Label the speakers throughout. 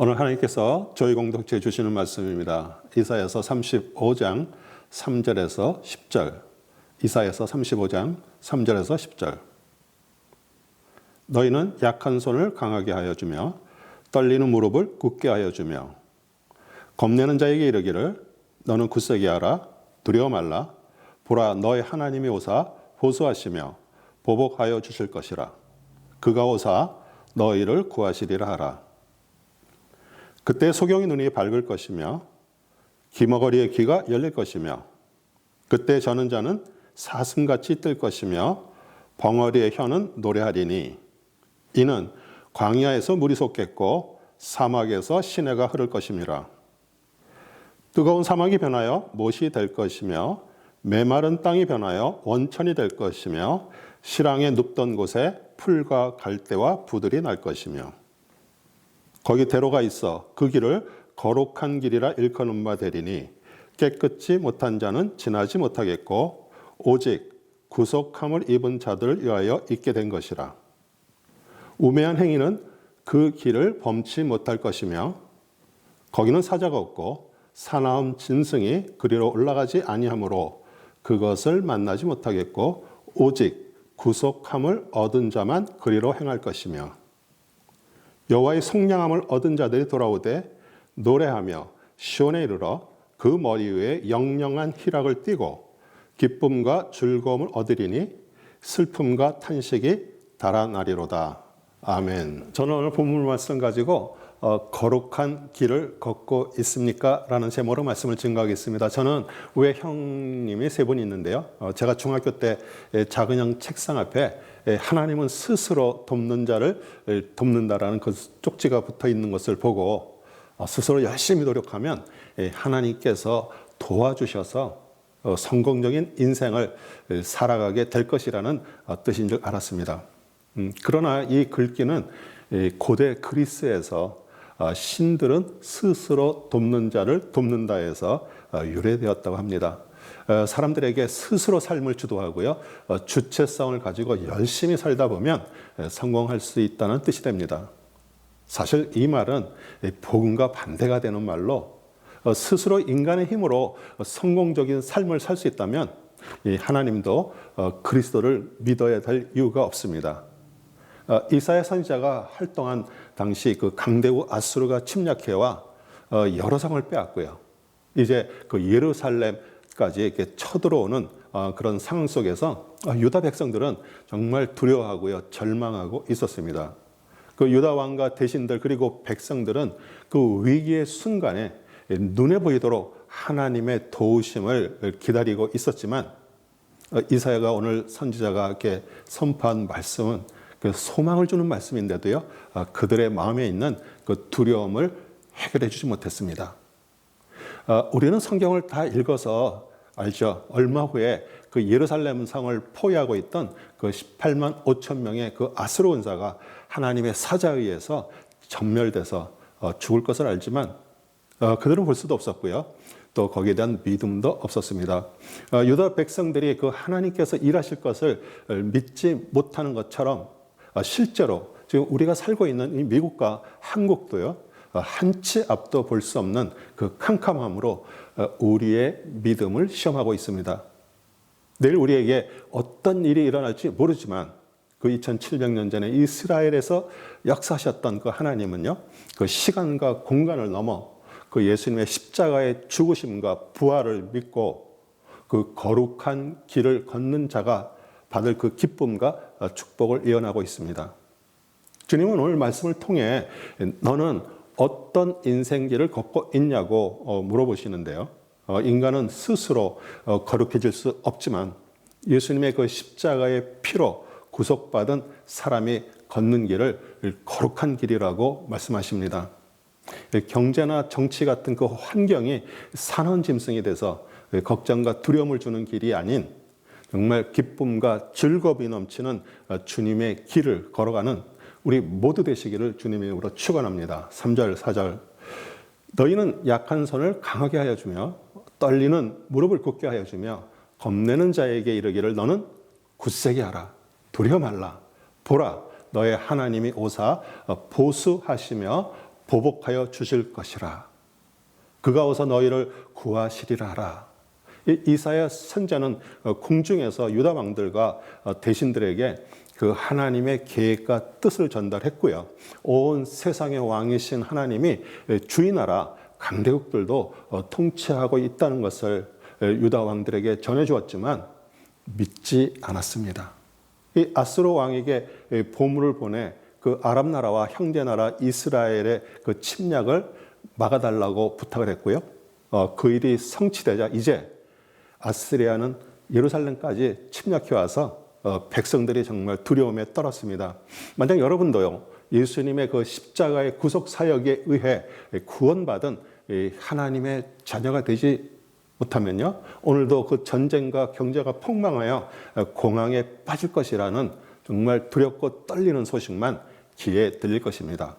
Speaker 1: 오늘 하나님께서 저희 공동체에 주시는 말씀입니다. 이사야서 35장 3절에서 10절. 이사야서 35장 3절에서 10절. 너희는 약한 손을 강하게 하여 주며 떨리는 무릎을 굳게 하여 주며 겁내는 자에게 이르기를 너는 굳세게 하라 두려워 말라 보라 너의 하나님이 오사 보수하시며 보복하여 주실 것이라 그가 오사 너희를 구하시리라 하라. 그때 소경의 눈이 밝을 것이며 기머거리의 귀가 열릴 것이며 그때 저는 자는 사슴같이 뜰 것이며 벙어리의 혀는 노래하리니 이는 광야에서 물이 솟겠고 사막에서 시내가 흐를 것임이라. 뜨거운 사막이 변하여 못이 될 것이며 메마른 땅이 변하여 원천이 될 것이며 실황에 눕던 곳에 풀과 갈대와 부들이 날 것이며 거기 대로가 있어 그 길을 거룩한 길이라 일컫는 바 되리니 깨끗이 못한 자는 지나지 못하겠고 오직 구속함을 입은 자들을 위하여 있게 된 것이라. 우매한 행위는 그 길을 범치 못할 것이며 거기는 사자가 없고 사나운 짐승이 그리로 올라가지 아니하므로 그것을 만나지 못하겠고 오직 구속함을 얻은 자만 그리로 행할 것이며 여호와의 속량함을 얻은 자들이 돌아오되 노래하며 시온에 이르러 그 머리 위에 영영한 희락을 띠고 기쁨과 즐거움을 얻으리니 슬픔과 탄식이 달아나리로다. 아멘. 저는 오늘 본문 말씀 가지고 거룩한 길을 걷고 있습니까? 라는 제목으로 말씀을 증거하겠습니다. 저는 위에 형님이 세 분이 있는데요. 제가 중학교 때 작은 형 책상 앞에 하나님은 스스로 돕는 자를 돕는다라는 그 쪽지가 붙어 있는 것을 보고 스스로 열심히 노력하면 하나님께서 도와주셔서 성공적인 인생을 살아가게 될 것이라는 뜻인 줄 알았습니다. 그러나 이 글귀는 고대 그리스에서 신들은 스스로 돕는 자를 돕는다 해서 유래되었다고 합니다. 사람들에게 스스로 삶을 주도하고요. 주체성을 가지고 열심히 살다 보면 성공할 수 있다는 뜻이 됩니다. 사실 이 말은 복음과 반대가 되는 말로 스스로 인간의 힘으로 성공적인 삶을 살 수 있다면 하나님도 그리스도를 믿어야 될 이유가 없습니다. 이사야 선지자가 활동한 당시 그 강대국 아수르가 침략해와 여러 성을 빼앗고요. 이제 그 예루살렘까지 이렇게 쳐들어오는 그런 상황 속에서 유다 백성들은 정말 두려워하고요, 절망하고 있었습니다. 그 유다 왕과 대신들 그리고 백성들은 그 위기의 순간에 눈에 보이도록 하나님의 도우심을 기다리고 있었지만 이사야가 오늘 선지자가 이렇게 선포한 말씀은 그 소망을 주는 말씀인데도요, 그들의 마음에 있는 그 두려움을 해결해 주지 못했습니다. 우리는 성경을 다 읽어서 알죠. 얼마 후에 그 예루살렘 성을 포위하고 있던 그 18만 5천 명의 그 아수르 군사가 하나님의 사자에 의해서 전멸돼서 죽을 것을 알지만 그들은 볼 수도 없었고요. 또 거기에 대한 믿음도 없었습니다. 유다 백성들이 그 하나님께서 일하실 것을 믿지 못하는 것처럼 실제로 지금 우리가 살고 있는 이 미국과 한국도요, 한치 앞도 볼 수 없는 그 캄캄함으로 우리의 믿음을 시험하고 있습니다. 내일 우리에게 어떤 일이 일어날지 모르지만 그 2700년 전에 이스라엘에서 역사하셨던 그 하나님은요, 그 시간과 공간을 넘어 그 예수님의 십자가의 죽으심과 부활을 믿고 그 거룩한 길을 걷는 자가 받을 그 기쁨과 축복을 예언하고 있습니다. 주님은 오늘 말씀을 통해 너는 어떤 인생길을 걷고 있냐고 물어보시는데요. 인간은 스스로 거룩해질 수 없지만 예수님의 그 십자가의 피로 구속받은 사람이 걷는 길을 거룩한 길이라고 말씀하십니다. 경제나 정치 같은 그 환경이 사나운 짐승이 돼서 걱정과 두려움을 주는 길이 아닌 정말 기쁨과 즐거움이 넘치는 주님의 길을 걸어가는 우리 모두 되시기를 주님의 이름으로 축원합니다. 3절, 4절. 너희는 약한 손을 강하게 하여 주며 떨리는 무릎을 굳게 하여 주며 겁내는 자에게 이르기를 너는 굳세게 하라. 두려워 말라. 보라 너의 하나님이 오사 보수하시며 보복하여 주실 것이라. 그가 어서 너희를 구하시리라 하라. 이사야 선지자는 궁중에서 유다 왕들과 대신들에게 그 하나님의 계획과 뜻을 전달했고요. 온 세상의 왕이신 하나님이 주인하라 강대국들도 통치하고 있다는 것을 유다 왕들에게 전해주었지만 믿지 않았습니다. 이 아수르 왕에게 보물을 보내 그 아랍 나라와 형제 나라 이스라엘의 그 침략을 막아달라고 부탁을 했고요. 그 일이 성취되자 이제 아스리아는 예루살렘까지 침략해 와서 백성들이 정말 두려움에 떨었습니다. 만약 여러분도요, 예수님의 그 십자가의 구속 사역에 의해 구원받은 하나님의 자녀가 되지 못하면요, 오늘도 그 전쟁과 경제가 폭망하여 공황에 빠질 것이라는 정말 두렵고 떨리는 소식만 귀에 들릴 것입니다.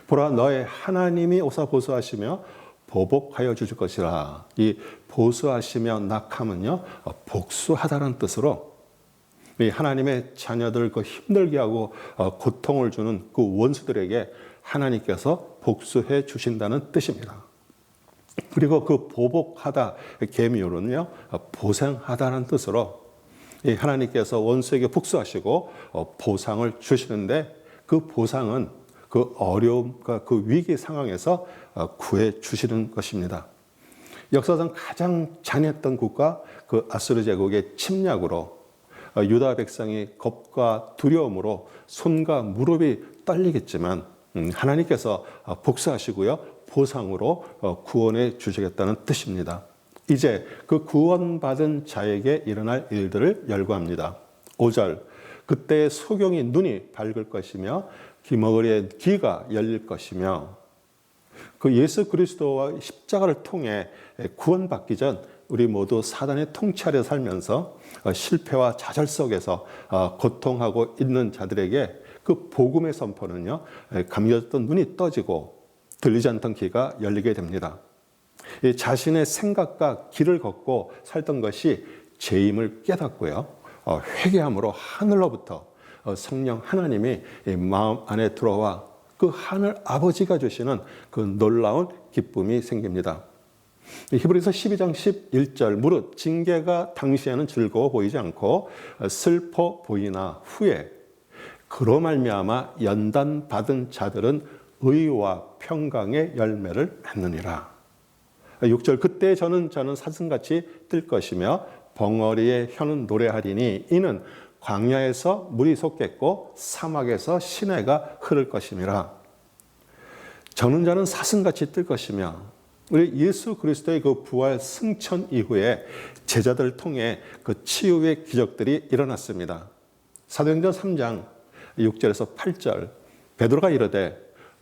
Speaker 1: 보라, 너의 하나님이 오사 보수하시며 보복하여 주실 것이라. 이 보수하시며 낙함은요, 복수하다는 뜻으로 이 하나님의 자녀들 그 힘들게 하고 고통을 주는 그 원수들에게 하나님께서 복수해 주신다는 뜻입니다. 그리고 그 보복하다 계미어로는요, 보상하다는 뜻으로 이 하나님께서 원수에게 복수하시고 보상을 주시는데 그 보상은 그 어려움과 그 위기 상황에서 구해 주시는 것입니다. 역사상 가장 잔인했던 국가 그 아수르 제국의 침략으로 유다 백성이 겁과 두려움으로 손과 무릎이 떨리겠지만 하나님께서 복수하시고요, 보상으로 구원해 주시겠다는 뜻입니다. 이제 그 구원받은 자에게 일어날 일들을 열거합니다. 5절, 그때 소경이 눈이 밝을 것이며 귀머거리의 귀가 열릴 것이며. 그 예수 그리스도와 십자가를 통해 구원받기 전 우리 모두 사단의 통치 아래 살면서 실패와 좌절 속에서 고통하고 있는 자들에게 그 복음의 선포는요, 감겨졌던 눈이 떠지고 들리지 않던 귀가 열리게 됩니다. 자신의 생각과 길을 걷고 살던 것이 죄임을 깨닫고요, 회개함으로 하늘로부터 성령 하나님이 마음 안에 들어와 그 하늘 아버지가 주시는 그 놀라운 기쁨이 생깁니다. 히브리서 12장 11절, 무릇 징계가 당시에는 즐거워 보이지 않고 슬퍼 보이나 후에 그로 말미암아 연단 받은 자들은 의와 평강의 열매를 맺느니라. 6절, 그때 저는 사슴같이 뜰 것이며 벙어리의 혀는 노래하리니 이는 광야에서 물이 솟겠고 사막에서 시내가 흐를 것임이라. 저는 자는 사슴같이 뜰 것이며, 우리 예수 그리스도의 그 부활 승천 이후에 제자들을 통해 그 치유의 기적들이 일어났습니다. 사도행전 3장 6절에서 8절, 베드로가 이르되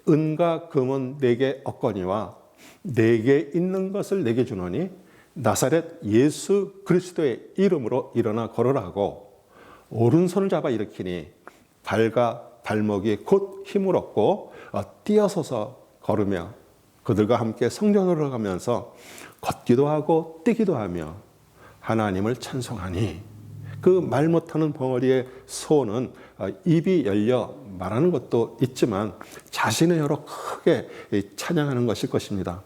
Speaker 1: 은과 금은 내게 없거니와 내게 있는 것을 내게 주노니 나사렛 예수 그리스도의 이름으로 일어나 걸으라고 오른손을 잡아 일으키니 발과 발목이 곧 힘을 얻고 뛰어서서 걸으며 그들과 함께 성전으로 가면서 걷기도 하고 뛰기도 하며 하나님을 찬송하니. 그 말 못하는 벙어리의 소는 입이 열려 말하는 것도 있지만 자신의 혀로 크게 찬양하는 것일 것입니다.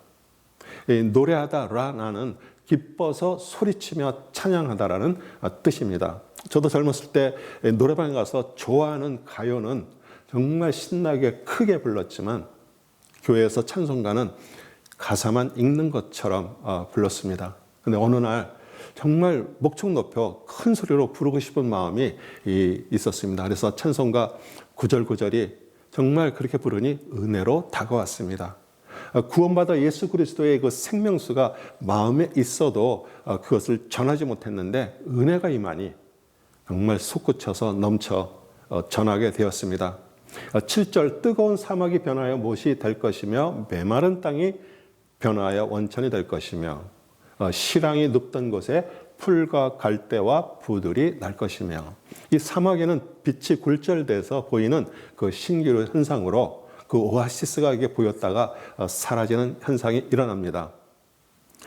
Speaker 1: 노래하다라는 기뻐서 소리치며 찬양하다라는 뜻입니다. 저도 젊었을 때 노래방에 가서 좋아하는 가요는 정말 신나게 크게 불렀지만 교회에서 찬송가는 가사만 읽는 것처럼 불렀습니다. 근데 어느 날 정말 목청 높여 큰 소리로 부르고 싶은 마음이 있었습니다. 그래서 찬송가 9절 9절이 정말 그렇게 부르니 은혜로 다가왔습니다. 구원받아 예수 그리스도의 그 생명수가 마음에 있어도 그것을 전하지 못했는데 은혜가 임하니 정말 솟구쳐서 넘쳐 전하게 되었습니다. 7절, 뜨거운 사막이 변하여 못이 될 것이며 메마른 땅이 변하여 원천이 될 것이며 시랑이 눕던 곳에 풀과 갈대와 부들이 날 것이며. 이 사막에는 빛이 굴절돼서 보이는 그 신기루 현상으로 그 오아시스가 이게 보였다가 사라지는 현상이 일어납니다.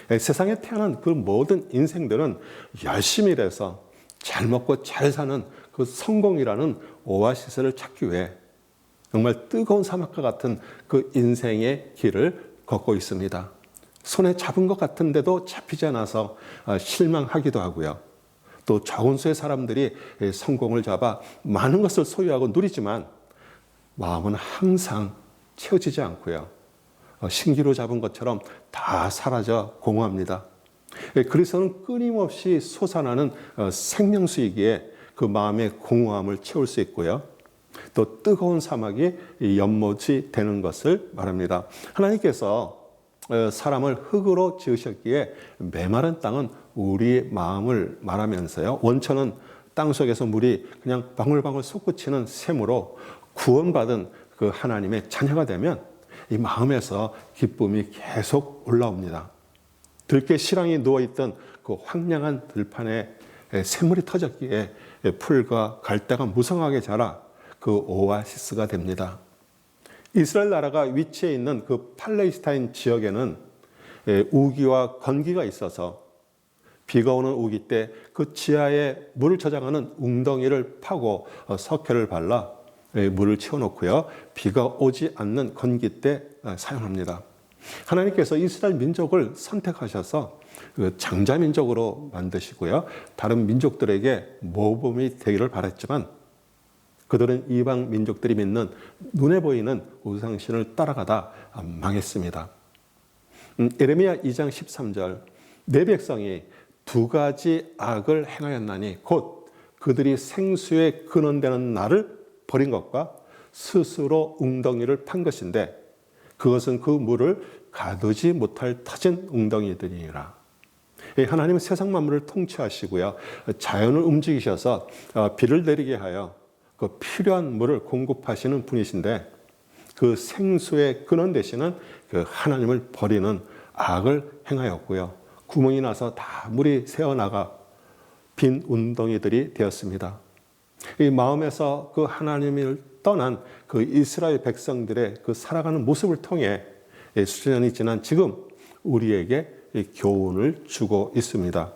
Speaker 1: 세상에 태어난 그 모든 인생들은 열심히 일해서 잘 먹고 잘 사는 그 성공이라는 오아시스를 찾기 위해 정말 뜨거운 사막과 같은 그 인생의 길을 걷고 있습니다. 손에 잡은 것 같은데도 잡히지 않아서 실망하기도 하고요. 또 적은 수의 사람들이 성공을 잡아 많은 것을 소유하고 누리지만 마음은 항상 채워지지 않고요. 신기로 잡은 것처럼 다 사라져 공허합니다. 그리스도는 끊임없이 솟아나는 생명수이기에 그 마음의 공허함을 채울 수 있고요. 또 뜨거운 사막이 연못이 되는 것을 말합니다. 하나님께서 사람을 흙으로 지으셨기에 메마른 땅은 우리의 마음을 말하면서요. 원천은 땅 속에서 물이 그냥 방울방울 솟구치는 샘으로 구원받은 그 하나님의 자녀가 되면 이 마음에서 기쁨이 계속 올라옵니다. 들깨 실황이 누워있던 그 황량한 들판에 샘물이 터졌기에 풀과 갈대가 무성하게 자라 그 오아시스가 됩니다. 이스라엘 나라가 위치해 있는 그 팔레스타인 지역에는 우기와 건기가 있어서 비가 오는 우기 때 그 지하에 물을 저장하는 웅덩이를 파고 석회를 발라 물을 채워놓고요. 비가 오지 않는 건기 때 사용합니다. 하나님께서 이스라엘 민족을 선택하셔서 장자 민족으로 만드시고요. 다른 민족들에게 모범이 되기를 바랐지만 그들은 이방 민족들이 믿는 눈에 보이는 우상신을 따라가다 망했습니다. 예레미야 2장 13절 내 백성이 두 가지 악을 행하였나니 곧 그들이 생수의 근원되는 나를 버린 것과 스스로 웅덩이를 판 것인데 그것은 그 물을 가두지 못할 터진 웅덩이들이니라. 하나님은 세상 만물을 통치하시고요. 자연을 움직이셔서 비를 내리게 하여 그 필요한 물을 공급하시는 분이신데 그 생수의 근원 되시는 그 하나님을 버리는 악을 행하였고요. 구멍이 나서 다 물이 새어나가 빈 웅덩이들이 되었습니다. 이 마음에서 그 하나님을 떠난 그 이스라엘 백성들의 그 살아가는 모습을 통해 수년이 지난 지금 우리에게 교훈을 주고 있습니다.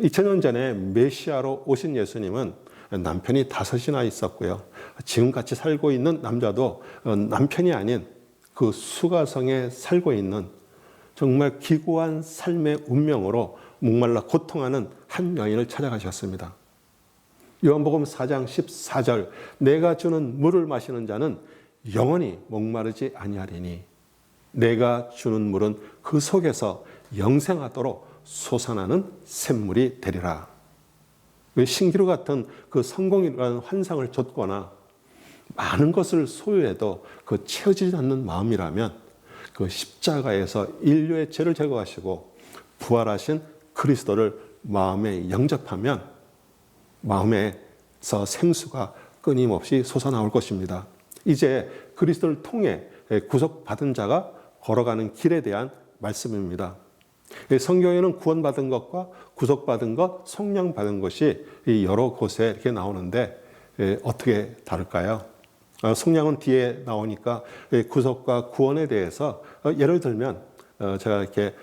Speaker 1: 2000년 전에 메시아로 오신 예수님은 남편이 5이나 있었고요. 지금 같이 살고 있는 남자도 남편이 아닌 그 수가성에 살고 있는 정말 기구한 삶의 운명으로 목말라 고통하는 한 여인을 찾아가셨습니다. 요한복음 4장 14절 내가 주는 물을 마시는 자는 영원히 목마르지 아니하리니 내가 주는 물은 그 속에서 영생하도록 솟아나는 샘물이 되리라. 신기루 같은 그 성공이라는 환상을 줬거나 많은 것을 소유해도 그 채워지지 않는 마음이라면 그 십자가에서 인류의 죄를 제거하시고 부활하신 그리스도를 마음에 영접하면 마음에서 생수가 끊임없이 솟아나올 것입니다. 이제 그리스도를 통해 구속받은 자가 걸어가는 길에 대한 말씀입니다. 성경에는 구원받은 것과 구속받은 것, 성령받은 것이 여러 곳에 이렇게 나오는데 어떻게 다를까요? 성령은 뒤에 나오니까 구속과 구원에 대해서 예를 들면 제가 이렇게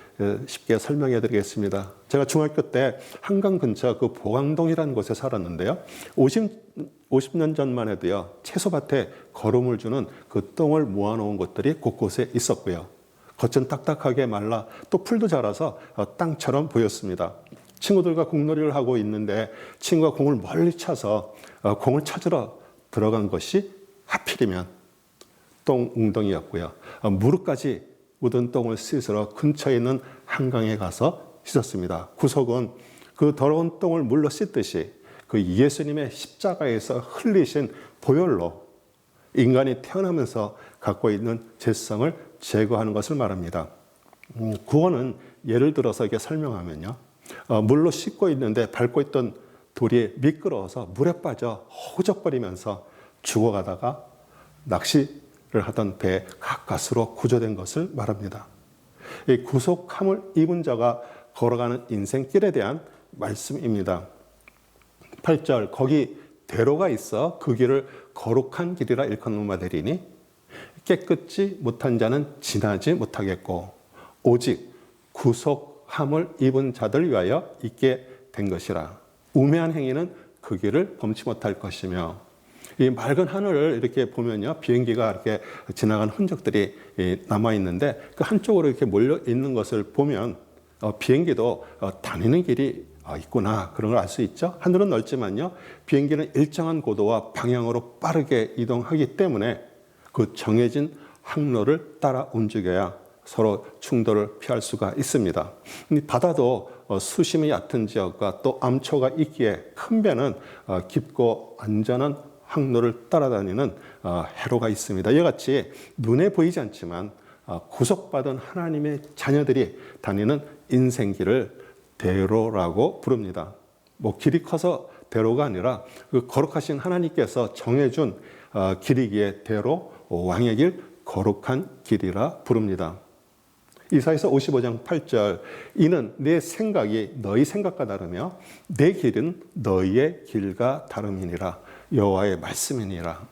Speaker 1: 쉽게 설명해 드리겠습니다. 제가 중학교 때 한강 근처 그 보강동이라는 곳에 살았는데요. 50년 전만 해도요. 채소밭에 거름을 주는 그 똥을 모아놓은 곳들이 곳곳에 있었고요. 겉은 딱딱하게 말라 또 풀도 자라서 땅처럼 보였습니다. 친구들과 공놀이를 하고 있는데 친구가 공을 멀리 차서 공을 찾으러 들어간 것이 하필이면 똥 웅덩이였고요. 무릎까지 묻은 똥을 씻으러 근처에 있는 한강에 가서 씻었습니다. 구속은 그 더러운 똥을 물로 씻듯이 그 예수님의 십자가에서 흘리신 보혈로 인간이 태어나면서 갖고 있는 죄성을 제거하는 것을 말합니다. 구원은 예를 들어서 이렇게 설명하면요. 물로 씻고 있는데 밟고 있던 돌이 미끄러워서 물에 빠져 허우적거리면서 죽어가다가 낚시를 하던 배 가까스로 구조된 것을 말합니다. 이 구속함을 입은 자가 걸어가는 인생길에 대한 말씀입니다. 8절 거기 대로가 있어 그 길을 거룩한 길이라 일컫는 되리니 깨끗지 못한 자는 지나지 못하겠고 오직 구속함을 입은 자들 위하여 있게 된 것이라. 우매한 행위는 그 길을 범치 못할 것이며 이 맑은 하늘을 이렇게 보면요, 비행기가 이렇게 지나간 흔적들이 남아 있는데 그 한쪽으로 이렇게 몰려 있는 것을 보면 비행기도 다니는 길이 있구나, 그런 걸 알 수 있죠. 하늘은 넓지만요, 비행기는 일정한 고도와 방향으로 빠르게 이동하기 때문에 그 정해진 항로를 따라 움직여야 서로 충돌을 피할 수가 있습니다. 바다도 수심이 얕은 지역과 또 암초가 있기에 큰 배는 깊고 안전한 항로를 따라다니는 해로가 있습니다. 이와 같이 눈에 보이지 않지만 구속받은 하나님의 자녀들이 다니는 인생길을 대로라고 부릅니다. 뭐 길이 커서 대로가 아니라 그 거룩하신 하나님께서 정해준 길이기에 대로, 왕의 길, 거룩한 길이라 부릅니다. 이사야서 55장 8절, 이는 내 생각이 너희 생각과 다르며 내 길은 너희의 길과 다름이니라. 여호와의 말씀이니라.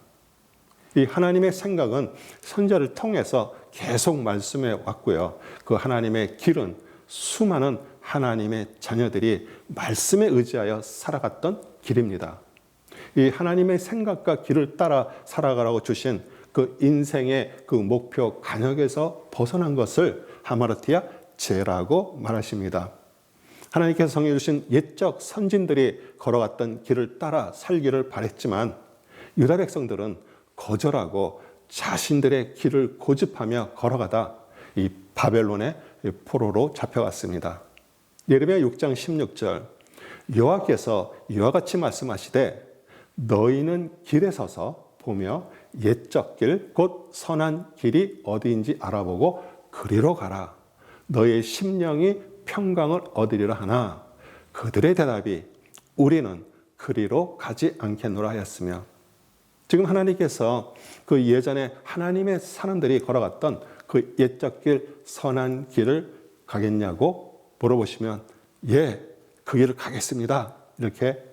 Speaker 1: 이 하나님의 생각은 선지자를 통해서 계속 말씀해 왔고요. 그 하나님의 길은 수많은 하나님의 자녀들이 말씀에 의지하여 살아갔던 길입니다. 이 하나님의 생각과 길을 따라 살아가라고 주신 그 인생의 그 목표 간역에서 벗어난 것을 하마르티아 죄라고 말하십니다. 하나님께서 정해 주신 옛적 선진들이 걸어갔던 길을 따라 살기를 바랬지만 유다 백성들은 거절하고 자신들의 길을 고집하며 걸어가다 이 바벨론의 포로로 잡혀갔습니다. 예레미야 6장 16절, 여호와께서 이와 같이 말씀하시되 너희는 길에 서서 보며 옛적 길 곧 선한 길이 어디인지 알아보고 그리로 가라. 너의 심령이 평강을 얻으리라 하나 그들의 대답이 우리는 그리로 가지 않겠노라 하였으며, 지금 하나님께서 그 예전에 하나님의 사람들이 걸어갔던 그 옛적 길, 선한 길을 가겠냐고 물어보시면 예, 그 길을 가겠습니다, 이렇게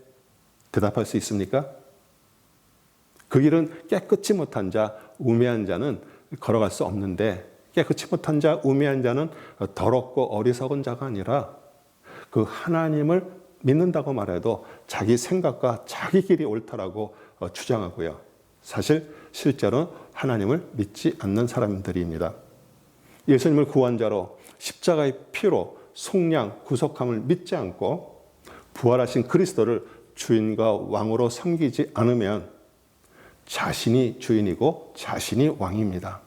Speaker 1: 대답할 수 있습니까? 그 길은 깨끗이 못한 자, 우매한 자는 걸어갈 수 없는데, 깨끗이 못한 자, 우매한 자는 더럽고 어리석은 자가 아니라 그 하나님을 믿는다고 말해도 자기 생각과 자기 길이 옳다라고 주장하고요. 사실 실제로 하나님을 믿지 않는 사람들입니다. 예수님을 구원자로 십자가의 피로 속량, 구속함을 믿지 않고 부활하신 그리스도를 주인과 왕으로 섬기지 않으면 자신이 주인이고 자신이 왕입니다.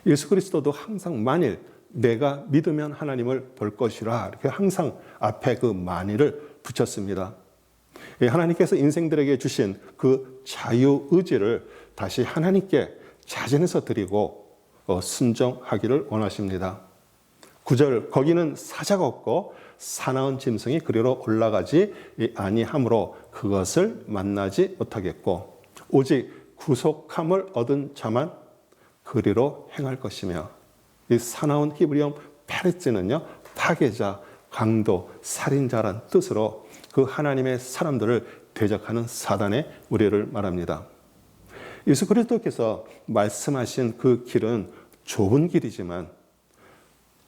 Speaker 1: 예수 그리스도도 항상 만일 내가 믿으면 하나님을 볼 것이라 이렇게 항상 앞에 그 만일을 붙였습니다. 하나님께서 인생들에게 주신 그 자유의지를 다시 하나님께 자진해서 드리고 순종하기를 원하십니다. 9절, 거기는 사자가 없고 사나운 짐승이 그리로 올라가지 아니하므로 그것을 만나지 못하겠고 오직 구속함을 얻은 자만 그리로 행할 것이며, 이 사나운 히브리어 페레츠는요, 파괴자, 강도, 살인자란 뜻으로 그 하나님의 사람들을 대적하는 사단의 우리를 말합니다. 예수 그리스도께서 말씀하신 그 길은 좁은 길이지만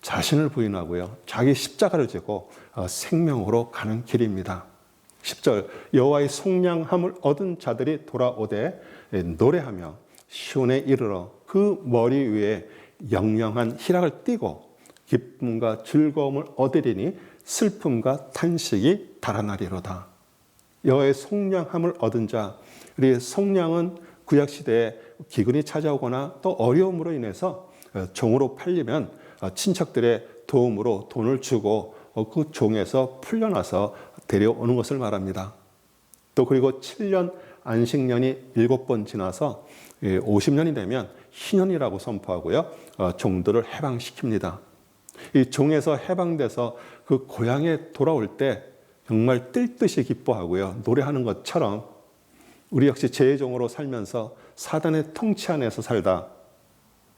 Speaker 1: 자신을 부인하고요, 자기 십자가를 지고 생명으로 가는 길입니다. 10절, 여호와의 속량함을 얻은 자들이 돌아오되 노래하며 시온에 이르러 그 머리 위에 영영한 희락을 띠고 기쁨과 즐거움을 얻으리니 슬픔과 탄식이 달아나리로다. 여호와의 속량함을 얻은 자, 우리 속량은 구약시대에 기근이 찾아오거나 또 어려움으로 인해서 종으로 팔리면 친척들의 도움으로 돈을 주고 그 종에서 풀려나서 데려오는 것을 말합니다. 또 그리고 7년 안식년이 7번 지나서 50년이 되면 희년이라고 선포하고요, 종들을 해방시킵니다. 이 종에서 해방돼서 그 고향에 돌아올 때 정말 뜰 듯이 기뻐하고요, 노래하는 것처럼 우리 역시 죄의 종으로 살면서 사단의 통치 안에서 살다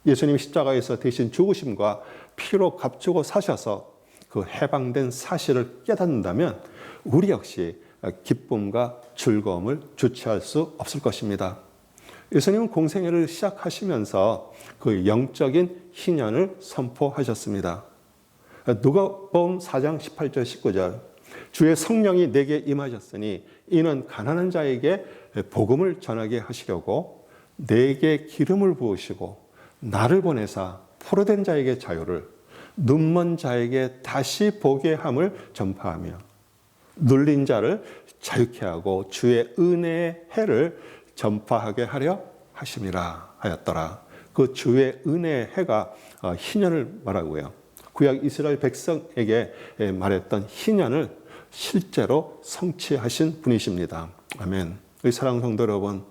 Speaker 1: 예수님이 십자가에서 대신 죽으심과 피로 값주고 사셔서 그 해방된 사실을 깨닫는다면 우리 역시 기쁨과 즐거움을 주체할 수 없을 것입니다. 예수님은 공생애를 시작하시면서 그 영적인 희년을 선포하셨습니다. 누가복음 4장 18절 19절, 주의 성령이 내게 임하셨으니 이는 가난한 자에게 복음을 전하게 하시려고 내게 기름을 부으시고 나를 보내사 포로된 자에게 자유를, 눈먼 자에게 다시 보게 함을 전파하며 눌린 자를 자유케 하고 주의 은혜의 해를 전파하게 하려 하심이라 하였더라. 그 주의 은혜의 해가 희년을 말하고요. 구약 이스라엘 백성에게 말했던 희년을 실제로 성취하신 분이십니다. 아멘. 사랑하는 성도 여러분,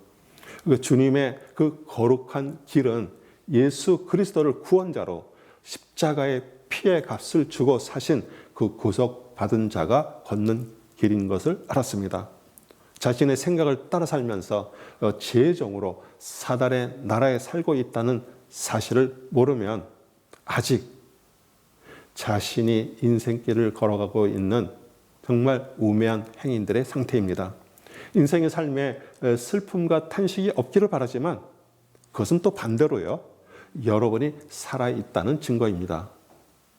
Speaker 1: 주님의 그 거룩한 길은 예수 그리스도를 구원자로 십자가의 피의 값을 주고 사신 그 구속받은 자가 걷는 길인 것을 알았습니다. 자신의 생각을 따라 살면서 죄종으로 사단의 나라에 살고 있다는 사실을 모르면 아직 자신이 인생길을 걸어가고 있는 정말 우매한 행인들의 상태입니다. 인생의 삶에 슬픔과 탄식이 없기를 바라지만 그것은 또 반대로요, 여러분이 살아있다는 증거입니다.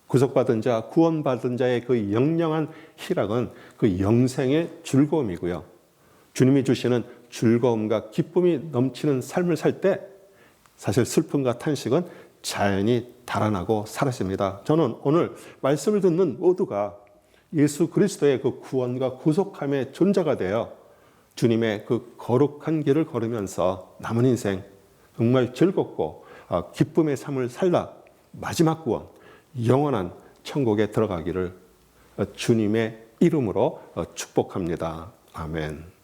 Speaker 1: 구속받은 자, 구원받은 자의 그 영영한 희락은 그 영생의 즐거움이고요. 주님이 주시는 즐거움과 기쁨이 넘치는 삶을 살 때 사실 슬픔과 탄식은 자연히 달아나고 사라집니다. 저는 오늘 말씀을 듣는 모두가 예수 그리스도의 그 구원과 구속함의 존재가 되어 주님의 그 거룩한 길을 걸으면서 남은 인생 정말 즐겁고 기쁨의 삶을 살다 마지막 구원, 영원한 천국에 들어가기를 주님의 이름으로 축복합니다. 아멘.